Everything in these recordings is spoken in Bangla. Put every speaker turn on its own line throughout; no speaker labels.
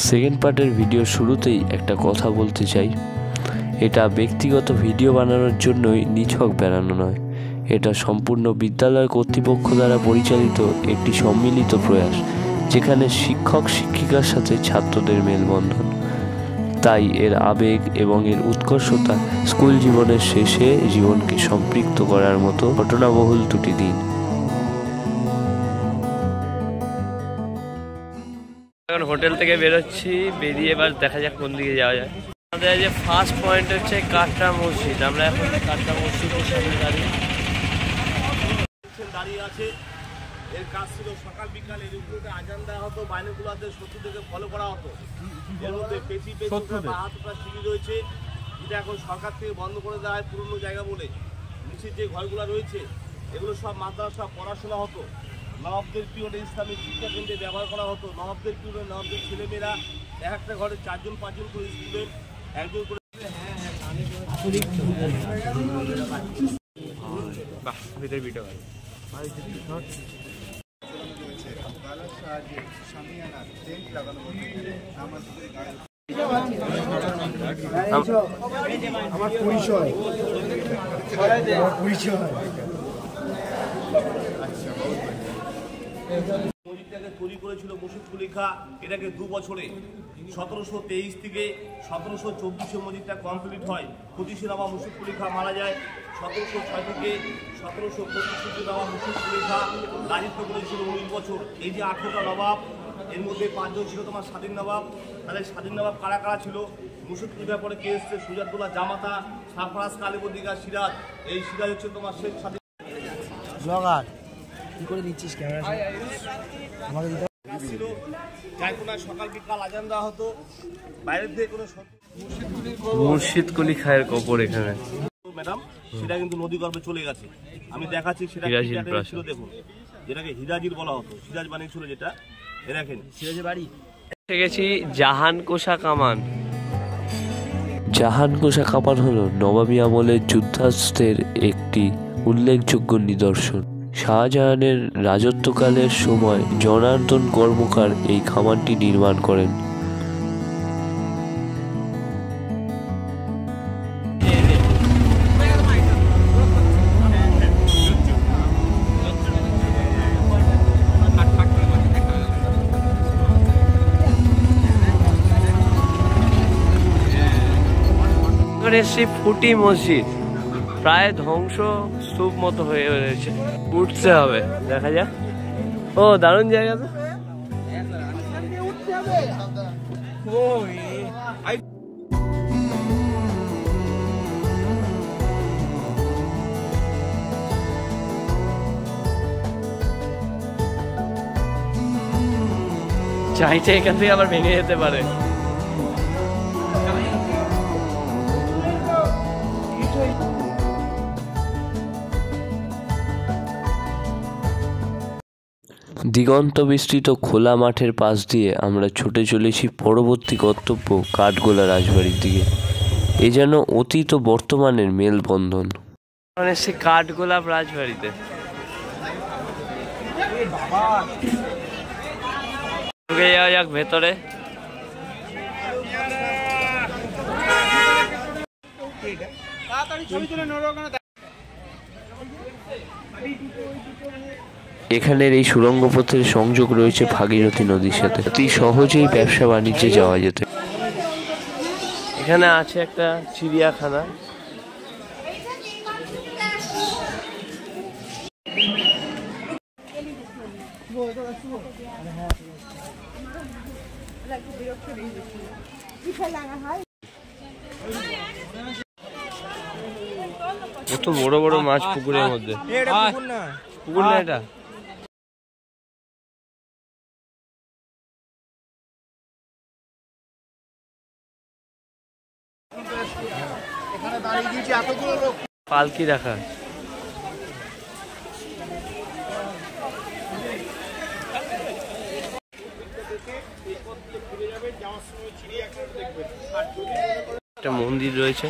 সেকেন্ড পার্টের ভিডিও শুরুতেই একটা কথা বলতে চাই, এটা ব্যক্তিগত ভিডিও বানানোর জন্যই নিছক বেড়ানো নয়, এটা সম্পূর্ণ বিদ্যালয় কর্তৃপক্ষ দ্বারা পরিচালিত একটি সম্মিলিত প্রয়াস, যেখানে শিক্ষক শিক্ষিকার সাথে ছাত্রদের মেলবন্ধন। তাই এর আবেগ এবং এর উৎকর্ষতা স্কুল জীবনের শেষে জীবনকে সম্পৃক্ত করার মতো ঘটনাবহুল দুটি দিন। এখন হোটেল থেকে বেরোচ্ছি, বেরিয়ে এবার দেখা যাক কোন দিকে যাওয়া যায়। আমাদের যে ফার্স্ট পয়েন্ট হচ্ছে কাটরা মসজিদ। আমরা এখন কাটরা মসজিদের সামনে
দাঁড়িয়ে আছে। এর কাজ ছিল সকাল বিকাল এর উপরে আজান দেওয়া হতো, বাইনগুলোতে শত্রুদেরকে ফলো করা হতো। এর মধ্যে পেছি হাতটা সিঁড়ি রয়েছে, যেটা এখন সরকার থেকে বন্ধ করে দেওয়া হয় পুরনো জায়গা বলে। নিচের যে ঘরগুলো রয়েছে এগুলো সব মাদ্রাসা পড়াশোনা হতো। নবাবদের পিরিয়ডে ইসলামিক শিক্ষা কেন্দ্রে ব্যবহার করা হতো। নবাবদের পিরিয়ডে নবাবদের ছেলেমেয়েরা এক একটা ঘরে 4জন 5জন করে স্টুডেন্ট, একজন করে
আমার পরিচয়
মসজিদটাকে তৈরি করেছিল মুর্শিদ কুলি খাঁ। এটাকে 2 বছরে 1723 থেকে 1724 মসজিদটা কমপ্লিট হয়। 25 নবাব মুর্শিদ কুলি খাঁ মারা যায়। 1706 থেকে 1725 নবাব মুর্শিদ কুলি খাঁ রাজত্ব করেছিল 19 বছর। এই যে 18টা নবাব, এর মধ্যে 5 জন ছিল তোমার স্বাধীন নবাব। তাহলে স্বাধীন নবাব কারা কারা ছিল? মুর্শিদ কুলি খাঁ পরে কে এসছে? সুজাতুল্লাহ জামাতা, সারফরাজ কালীবর্দিকা সিরাজ। এই সিরাজ হচ্ছে তোমার শেখ স্বাধীন
ব্লগার। কি করে দিচ্ছিস ক্যামেরা?
ছিল যাইকোনায় সকাল বিকাল আজান দেওয়া হতো। বাইরের থেকে কোনো
মুর্শিদ কুলি খায়ের কবর এখানে
ম্যাডাম, সেটা কিন্তু নদী গর্ভে চলে গেছে। আমি দেখাচ্ছি সেটা ছিল, দেখুন, যেটাকে হিরাজির বলা হতো। সিরাজ বানিয়েছিল যেটা, এ দেখেন সিরাজের বাড়ি।
এসে গেছি জাহানকোষা কামান। জাহানকোষা কামান হলো নবাবী আমলের যুদ্ধাস্ত্রের একটি উল্লেখযোগ্য নিদর্শন। শাহজাহানের রাজত্বকালের সময় জনার্দন কর্মকার এই খামানটি নির্মাণ করেন। ফুটি মসজিদ প্রায় ধ্বংস স্তূপ মতো হয়ে রয়েছে, উঠতে হবে, দেখা যাক। ও দারুণ জায়গা তো। চাইছে এখান থেকে আবার ভেঙে যেতে পারে। দিগন্ত বিস্তৃত খোলা মাঠের পাশ দিয়ে আমরা ছুটে চলেছি পরবর্তী গন্তব্য কাঠগোলা রাজবাড়ির দিকে। এ যেন অতীত ও বর্তমানের মেলবন্ধন। সে কাঠগোলা রাজবাড়িতে যাওয়া যাক ভেতরে। এখানের এই সুড়ঙ্গ পথের সংযোগ রয়েছে ভাগীরথী নদীর সাথে, অতি সহজেই ব্যবসা বাণিজ্যে যাওয়া যেত। এখানে আছে একটা চিড়িয়াখানা। কত বড় বড় মাছ পুকুরের মধ্যে। পুকুর না এটা? পালকি রাখা। একটা মন্দির রয়েছে।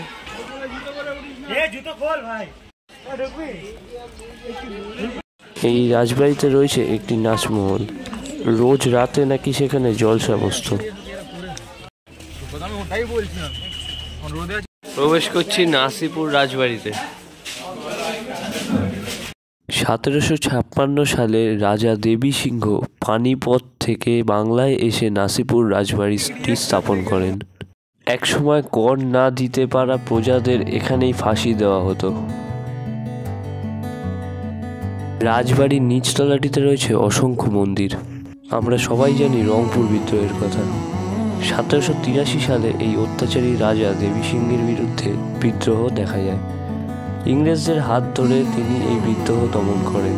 এই রাজবাড়িতে রয়েছে একটি নাচমহল। রোজ রাতে নাকি সেখানে জলসা বসত। প্রবেশ করছি নাসিপুর রাজবাড়িতে। 1756 সালে রাজা দেবী সিংহ পানিপথ থেকে বাংলায় এসে নাসিপুর রাজবাড়িটি স্থাপন করেন। একসময় কর না দিতে পারা প্রজাদের এখানেই ফাঁসি দেওয়া হতো। রাজবাড়ির নিচতলাটিতে রয়েছে অসংখ্য মন্দির। আমরা সবাই জানি রংপুর বিদ্রোহের কথা। 1783 সালে এই অত্যাচারী রাজা দেবী সিংহের বিরুদ্ধে বিদ্রোহ দেখা যায়। ইংরেজদের হাত ধরে তিনি এই বিদ্রোহ দমন করেন।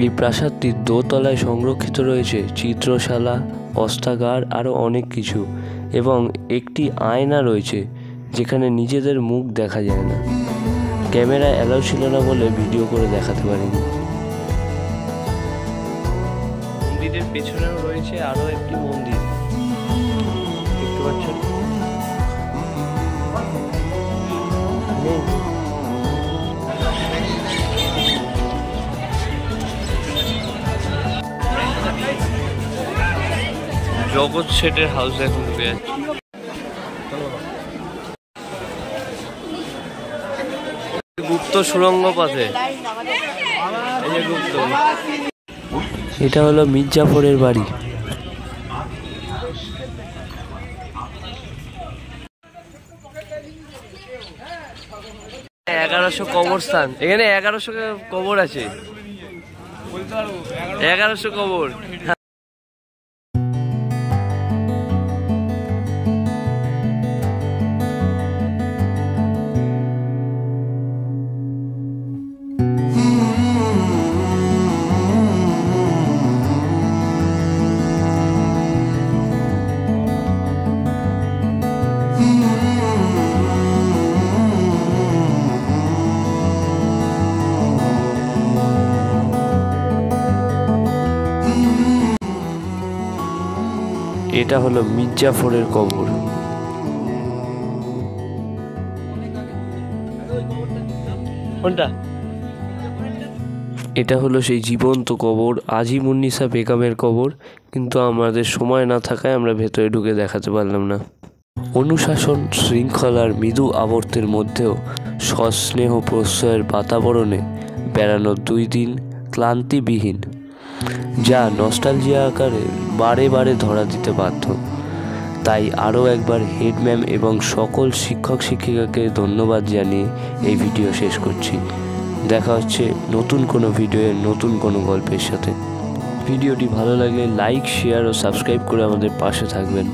এই প্রাসাদটির দোতলায় সংরক্ষিত রয়েছে চিত্রশালা, অস্ত্রাগার, আরও অনেক কিছু, এবং একটি আয়না রয়েছে যেখানে নিজেদের মুখ দেখা যায় না। ক্যামেরা অ্যালাউ ছিল না বলে ভিডিও করে দেখাতে পারিনি। মন্দিরের পেছনেও রয়েছে আরও একটি মন্দির, দেখতে পাচ্ছেন। জগৎ শেঠের হাউস এখন ঢুকে যাচ্ছে। গুপ্ত সুড়ঙ্গ পথে, এই যে গুপ্ত, এটা হলো মির্জাফরের বাড়ি। এগারোশো কবরস্থান, এখানে 1100 কবর আছে, 1100 কবর। এটা হলো মির্জাফরের কবর। কোনটা? এটা হলো সেই জীবন্ত কবর, আজিমুন্নিসা বেগমের কবর, কিন্তু আমাদের সময় না থাকায় আমরা ভেতরে ঢুকে দেখাতে পারলাম না। অনুশাসন শৃঙ্খলার মৃদু আবর্তের মধ্যেও সস্নেহ প্রশ্রয়ের বাতাবরণে বেড়ানো 2 দিন ক্লান্তিবিহীন, যা নস্টালজিয়া আকারে বারে বারে ধরা দিতে বাধ্য। তাই আরও একবার হেড ম্যাম এবং সকল শিক্ষক শিক্ষিকাকে ধন্যবাদ জানিয়ে এই ভিডিও শেষ করছি। দেখা হচ্ছে নতুন কোনো ভিডিওয়ে নতুন কোনো গল্পের সাথে। ভিডিওটি ভালো লাগলে লাইক, শেয়ার ও সাবস্ক্রাইব করে আমাদের পাশে থাকবেন।